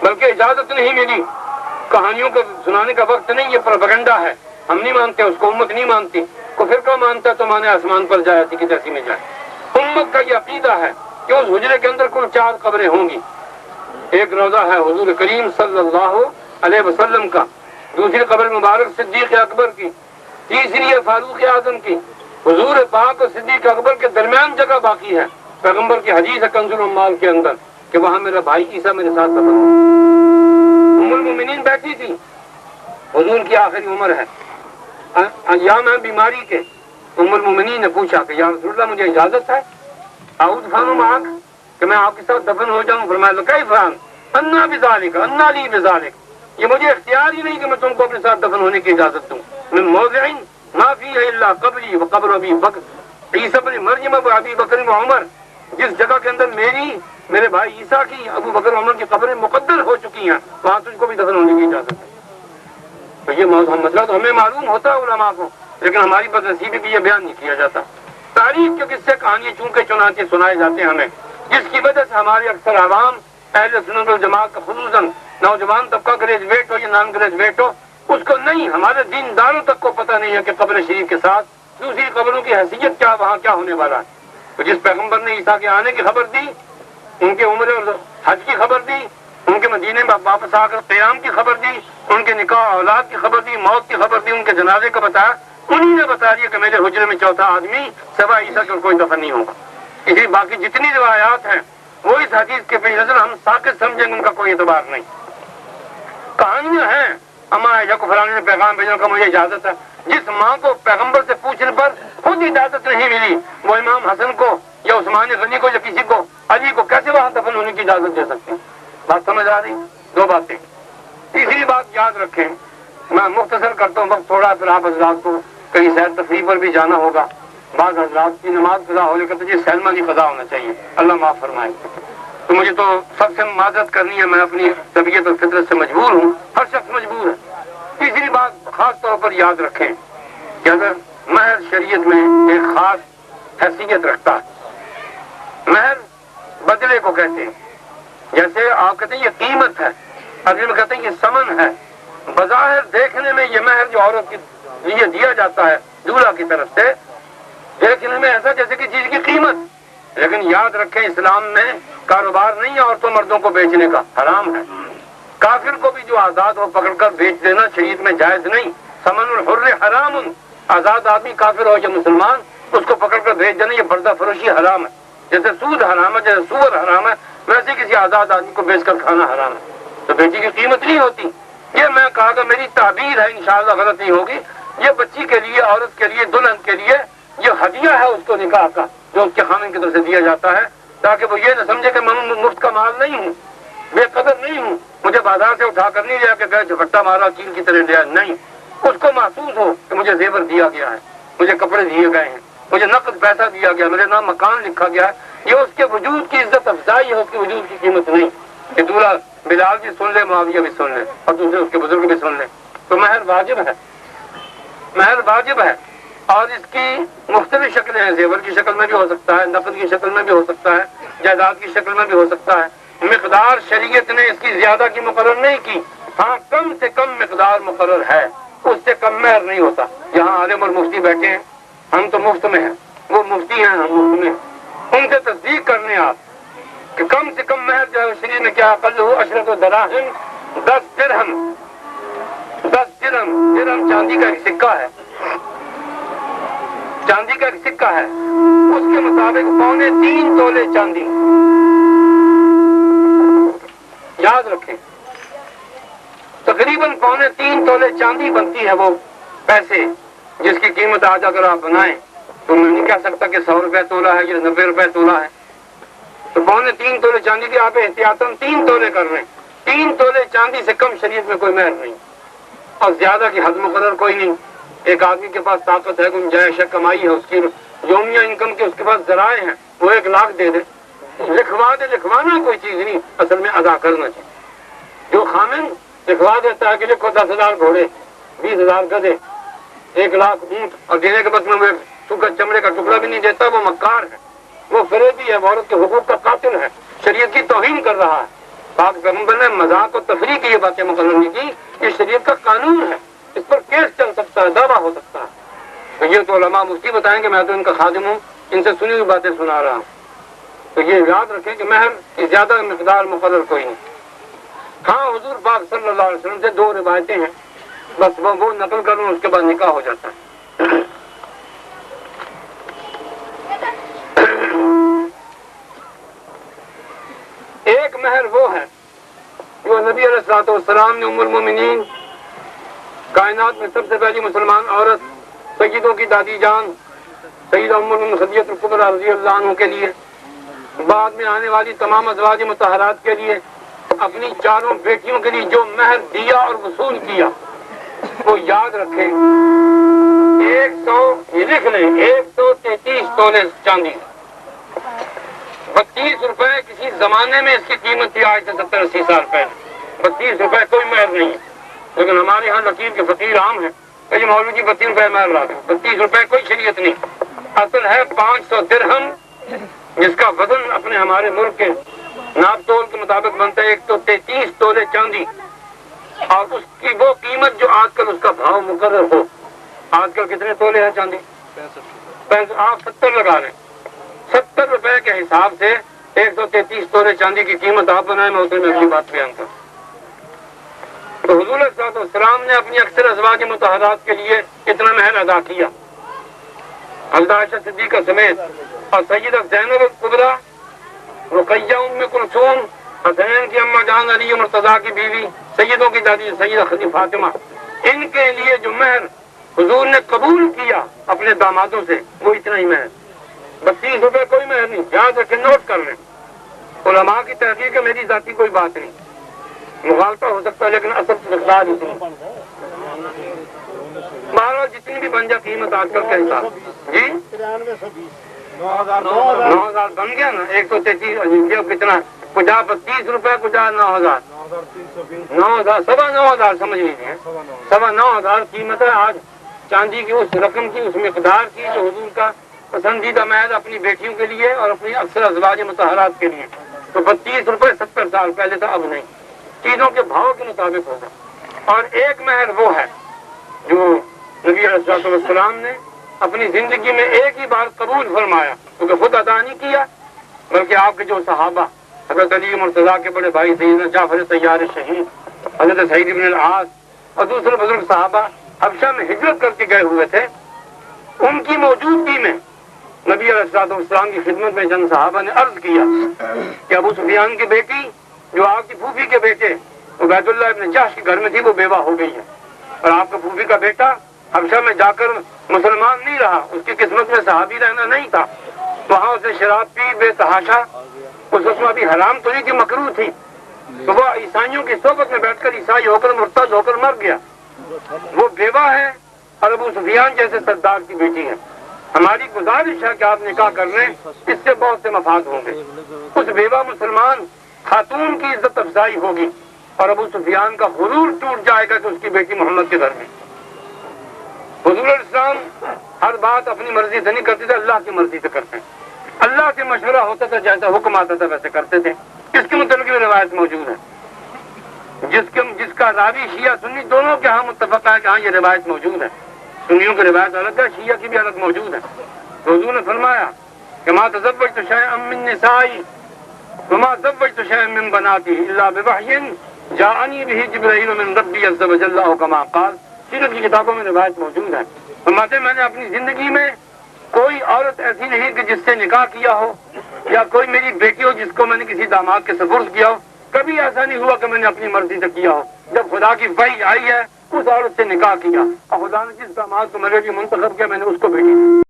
بلکہ اجازت نہیں ملی. کہانیوں کو سنانے کا وقت نہیں، یہ پروپیگنڈا ہے، ہم نہیں مانتے اس کو، امت نہیں مانتی. کو فرقہ مانتا ہے تو مانے آسمان پر جائے تھی کہ جیسی میں جائے. امت کا یہ عقیدہ ہے کہ اس حجرے کے اندر کل 4 قبریں ہوں گی. ایک روضہ ہے حضور کریم صلی اللہ علیہ وسلم کا، دوسری قبر مبارک صدیق اکبر کی، تیسری ہے فاروق اعظم کی. حضور پاک اور صدیق اکبر کے درمیان جگہ باقی ہے. پیغمبر کی حدیث ہے کنز العمال کے اندر کہ وہاں میرا بھائی عیسیٰ میرے ساتھ دفن ہو. ام المومنین بیٹھی تھی، حضور کی آخری عمر ہے، ایام ہے بیماری کے. ام المومنین نے پوچھا کہ یا رسول اللہ مجھے اجازت ہے اعوذ فانو معاک کہ میں آپ کے ساتھ دفن ہو جاؤں؟ فرمایا کیف انا بذالک انا لی بذالک، یہ مجھے اختیار ہی نہیں کہ میں تم کو اپنے ساتھ دفن ہونے کی اجازت دوں. من موضع ما فیہ الا قبری وقبر ابی بکر عیسیٰ بن مریم و ابی بکر و عمر، جس جگہ کے اندر میری، میرے بھائی عیسیٰ کی، ابو بکر و عمر کی قبریں مقدر ہو چکی ہیں، وہاں تجھ کو بھی دفن ہونے کی اجازت ہے. تو یہ مسئلہ تو ہمیں معلوم ہوتا ہے علماء کو، لیکن ہماری بدنصیبی بھی یہ بیان نہیں کیا جاتا. تاریخ کے قصے کہانیاں چونکے چنانچہ سنائے جاتے ہیں ہمیں، جس کی وجہ سے ہمارے اکثر عوام اہل سنت والجماعت کا خصوصاً نوجوان طبقہ گریجویٹ ہو یا نان گریجویٹ ہو، اس کو نہیں، ہمارے دینداروں تک کو پتہ نہیں ہے کہ قبر شریف کے ساتھ دوسری قبروں کی حیثیت کیا، وہاں کیا ہونے والا ہے. تو جس پیغمبر نے عیسیٰ کے آنے کی خبر دی، ان کے عمرے اور حج کی خبر دی، ان کے مدینے میں واپس آ کر قیام کی خبر دی، ان کے نکاح اولاد کی خبر دی، موت کی خبر دی، ان کے جنازے کا بتایا، انہی نے بتا دیا کہ میرے حجرے میں چوتھا آدمی سوائے عیسیٰ کے کوئی دفن نہیں ہوگا. اسی باقی جتنی روایات ہیں وہ اس حدیث کے پیش نظر ہم ساقط سمجھیں گے، ان کا کوئی اعتبار نہیں. کہانیاں ہیں اما عائشہ کو فلانے نے پیغام بھیجنے کا مجھے اجازت ہے. جس ماں کو پیغمبر سے پوچھنے پر خود اجازت نہیں ملی، وہ امام حسن کو یا عثمان غنی کو یا کسی کو، علی کو کیسے وہاں دفن ہونے کی اجازت دے سکتے ہیں؟ بات سمجھ آ رہی؟ 2 باتیں. تیسری بات یاد رکھیں، میں مختصر کرتا ہوں وقت تھوڑا، پھر آپ حضرات کو کہیں سیر تفریح پر بھی جانا ہوگا. بعض حضرات کی نماز قضا ہو لے کر سلمہ کی قضا ہونا چاہیے، اللہ معاف فرمائے. تو مجھے تو سب سے معذرت کرنی ہے، میں اپنی طبیعت اور فطرت سے مجبور ہوں، ہر شخص مجبور ہے. تیسری بات خاص طور پر یاد رکھیں کہ اگر مہر شریعت میں ایک خاص حیثیت رکھتا ہے. مہر بدلے کو کہتے ہیں، جیسے آپ کہتے ہیں یہ قیمت ہے، عربی میں کہتے ہیں یہ ثمن ہے. بظاہر دیکھنے میں یہ مہر جو عورت کے لیے دیا جاتا ہے دولہا کی طرف سے، دیکھنے میں ایسا جیسے کہ چیز کی قیمت، لیکن یاد رکھیں اسلام میں کاروبار نہیں ہے عورتوں مردوں کو بیچنے کا، حرام ہے. کافر کو بھی جو آزاد ہو پکڑ کر بیچ دینا شریعت میں جائز نہیں. ثمن الحر حرام، آزاد آدمی کافر ہو یا مسلمان اس کو پکڑ کر بیچ دینا یہ پردہ فروشی حرام ہے. جیسے سود حرام ہے، جیسے سور حرام ہے، ویسے کسی آزاد آدمی کو بیچ کر کھانا حرام ہے. تو بیٹی کی قیمت نہیں ہوتی. یہ میں کہا کہ میری تعبیر ہے، انشاءاللہ غلط نہیں ہوگی. یہ بچی کے لیے، عورت کے لیے، دلہن کے لیے یہ ہدیہ ہے اس کو نکاح کا، جو اس کے خامن کی طرف سے دیا جاتا ہے، تاکہ وہ یہ نہ سمجھے کہ میں مفت کا مال نہیں ہوں، بے قدر نہیں ہوں، مجھے بازار سے اٹھا کر نہیں لیا کہ گئے جھپٹا مارا چیل کی طرح لیا. نہیں، اس کو محسوس ہو کہ مجھے زیور دیا گیا ہے، مجھے کپڑے دیے گئے ہیں، مجھے نقد پیسہ دیا گیا، میرے نام مکان لکھا گیا ہے. یہ اس کے وجود کی عزت افزائی ہے، اس کے وجود کی قیمت نہیں. کہ دولہا بلال بھی سن لے، معاویہ بھی سن لے، اور دوسرے اس کے بزرگ بھی سن لے. تو مہر واجب ہے، مہر واجب ہے. اور اس کی مختلف شکلیں ہیں، زیور کی شکل میں بھی ہو سکتا ہے، نقد کی شکل میں بھی ہو سکتا ہے، جائیداد کی شکل میں بھی ہو سکتا ہے. مقدار شریعت نے اس کی زیادہ کی مقرر نہیں کی، ہاں کم سے کم مقدار مقرر ہے، اس سے کم مہر نہیں ہوتا. یہاں عالم اور مفتی بیٹھے ہیں، ہم تو مفت میں ہیں، وہ مفتی ہیں، ہم مفت میں. ان سے تصدیق کرنے آپ کہ کم سے کم مہر جو ہے شریعت نے کیا اقل ہو عشرۃ دراہم، 10 درہم. 10 درہم، درہم چاندی کا ایک سکہ ہے، چاندی کا ایک سکہ ہے، اس کے مطابق 3.25 تولے چاندی. یاد رکھیں تقریباً 3.25 تولے چاندی بنتی ہے وہ پیسے، جس کی قیمت آج اگر آپ بنائیں تو میں نہیں کہہ سکتا کہ 100 روپے تولہ ہے یا 90 روپے تولہ ہے. تو 3.25 تولے چاندی کی آپ احتیاطاً 3 تولے کر رہے ہیں. 3 تولے چاندی سے کم شریعت میں کوئی مہر نہیں، اور زیادہ کی حد مقرر کوئی نہیں. ایک آدمی کے پاس طاقت ہے، گنجائش ہے، کمائی ہے، اس کی یومیہ انکم کے اس کے پاس ذرائع ہیں، وہ 1 لاکھ دے دے، لکھوا دے. لکھوانا کوئی چیز نہیں، اصل میں ادا کرنا چاہیے. جو خامن لکھوا دیتا ہے کہ لکھو 10,000 گھوڑے، 20,000 گدھے، 1 لاکھ اونٹ، اور دینے کے بعد میں وہ سوکھا چمڑے کا ٹکڑا بھی نہیں دیتا، وہ مکار ہے، وہ فریبی ہے، وہ عورت کے حقوق کا قاتل ہے، شریعت کی توہین کر رہا ہے. پاک پیغمبر نے مذاق و تفریح کی یہ باتیں مقرر نہیں کی، یہ شریعت کا قانون ہے، اس پر کیس چل سکتا ہے، دعویٰ ہو سکتا ہے۔ تو یہ تو علماء مفتی بتائیں کہ میں تو ان کا خادم ہوں، ان سے سنی ہوئی باتیں سنا رہا ہوں۔ تو یہ یاد رکھیں کہ مہر کی زیادہ مقدار مقرر کوئی نہیں۔ ہاں حضور پاک صلی اللہ علیہ وسلم سے 2 روایتیں ہیں، بس وہ نقل کروں، اس کے بعد نکاح ہو جاتا ہے۔ ایک مہر وہ ہے جو نبی علیہ الصلوۃ والسلام نے ام المومنین، کائنات میں سب سے پہلی مسلمان عورت، سیدوں کی دادی جان سیدہ ام المومنین خدیجہ الکبریٰ رضی اللہ عنہ کے لیے، بعد میں آنے والی تمام ازواج مطہرات کے لیے، اپنی 4 بیٹیوں کے لیے جو مہر دیا اور وصول کیا وہ یاد رکھیں۔ 100 یہ لکھ لیں، 133 تولے چاندی، 32 روپے کسی زمانے میں اس کی قیمت تھی، آج سے 70-80 سال پہلے 32 روپے کوئی مہر نہیں ہے، لیکن ہمارے ہاں لکیر کے فقیر عام ہے کہ یہ مولوی جی 32 روپے مہر لا دیں، 32 روپے کوئی شریعت نہیں، اصل ہے 500 درہم، جس کا وزن اپنے ہمارے ملک کے ناپ تول کے مطابق بنتا ہے 133 تولے چاندی، اور اس کی وہ قیمت جو آج کل اس کا بھاؤ مقرر ہو۔ آج کل کتنے تولے ہیں چاندی؟ 65، آپ 70 لگا لیں، 70 روپے کے حساب سے 133 تولے چاندی کی قیمت آپ بنائیں، میں اسے میں اپنی بات بیان کروں۔ تو حضور صلی اللہ علیہ وسلم نے اپنی اکثر ازواج مطہرات کے لیے کتنا مہر ادا کیا؟ حضرت عائشہ صدیقہ سمیت، اور سیدہ زینب الکبریٰ، رقیہ ام کلثوم، حسین کی اماں جان، علی مرتضیٰ کی بیوی، سیدوں کی دادی سیدہ خدیجہ فاطمہ، ان کے لیے جو مہر حضور نے قبول کیا اپنے دامادوں سے وہ اتنا ہی مہر، 32 روپے کوئی مہر نہیں، یاد رکھیں، نوٹ کر لیں۔ علماء کی تحقیق ہے، میری ذاتی کوئی بات نہیں، مغالطہ ہو سکتا ہے لیکن اصل مقدار اتنی، بہرحال جتنی بھی بن جائے قیمت آج کل کے حساب جی 9,000 بن گیا نا، 133 کتنا 50 32 روپے 9,000 9,000 سمجھ لیجیے، 9,000 قیمت ہے آج چاندی کی، اس رقم کی، اس مقدار کی جو حضور کا پسندیدہ مہر اپنی بیٹیوں کے لیے اور اپنی اکثر ازواج مطہرات کے لیے۔ تو 32 روپے 70 سال پہلے تھا، اب نہیں، چیزوں کے بھاؤ کے مطابق ہوگا۔ اور ایک مہر وہ ہے جو نبی علیہ الصلوۃ والسلام نے اپنی زندگی میں ایک ہی بار قبول فرمایا، کیونکہ خود ادا نہیں کیا بلکہ آپ کے جو صحابہ، حضرت علی مرتضیٰ کے بڑے بھائی سیدنا جعفر طیار شہید، حضرت سعید بن العاص اور دوسرے بزرگ صحابہ حبشہ میں ہجرت کر کے گئے ہوئے تھے، ان کی موجودگی میں نبی علیہ الصلوۃ والسلام کی خدمت میں چند صحابہ نے عرض کیا کہ ابو سفیان کی بیٹی جو آپ کی پھوپھی کے بیٹے عبید اللہ ابن جحش کے گھر میں تھی وہ بیوہ ہو گئی ہے، اور آپ کا پھوپھی کا بیٹا حبشہ میں جا کر مسلمان نہیں رہا، اس کی قسمت میں صحابی رہنا نہیں تھا، وہاں اسے شراب پی بے تحاشا، اس وقت ابھی حرام تو نہیں تھی، مکروہ تھی، تو وہ عیسائیوں کی صحبت میں بیٹھ کر عیسائی ہو کر مرتد ہو کر مر گیا، وہ بیوہ ہے اور ابو سفیان جیسے سردار کی بیٹی ہے۔ ہماری گزارش ہے کہ آپ نکاح کر لیں، اس سے بہت سے مفاد ہوں گے، اس بیوہ مسلمان خاتون کی عزت افزائی ہوگی اور ابو سفیان کا غرور ٹوٹ جائے گا کہ اس کی بیٹی محمد کے گھر میں۔ حضور الاسلام ہر بات اپنی مرضی سے نہیں کرتے تھے، اللہ کی مرضی سے کرتے ہیں، اللہ سے مشورہ ہوتا تھا، جیسا حکم آتا تھا ویسے کرتے تھے۔ اس کے متعلق بھی روایت موجود ہے، جس کا راوی شیعہ سنی دونوں کے ہاں متفق ہے کہ ہاں یہ روایت موجود ہے، سنیوں کی روایت الگ ہے، شیعہ کی بھی الگ موجود ہے۔ حضور نے فرمایا کہ ما تزوجت شیئا من نسائی وما زوجت شیئا من بناتی الا بوحی جاءنی به جبرائیل من ربی عز وجل او کما قال، سیرت کی کتابوں میں روایت موجود ہے۔ فرماتے میں نے اپنی زندگی میں کوئی عورت ایسی نہیں کہ جس سے نکاح کیا ہو، یا کوئی میری بیٹی ہو جس کو میں نے کسی داماد کے سپرد کیا ہو، کبھی ایسا نہیں ہوا کہ میں نے اپنی مرضی سے کیا ہو۔ جب خدا کی وحی آئی ہے اس عورت سے نکاح کیا، اور خدا نے جس داماد کو میرے لیے منتخب کیا میں نے اس کو بیٹی دی۔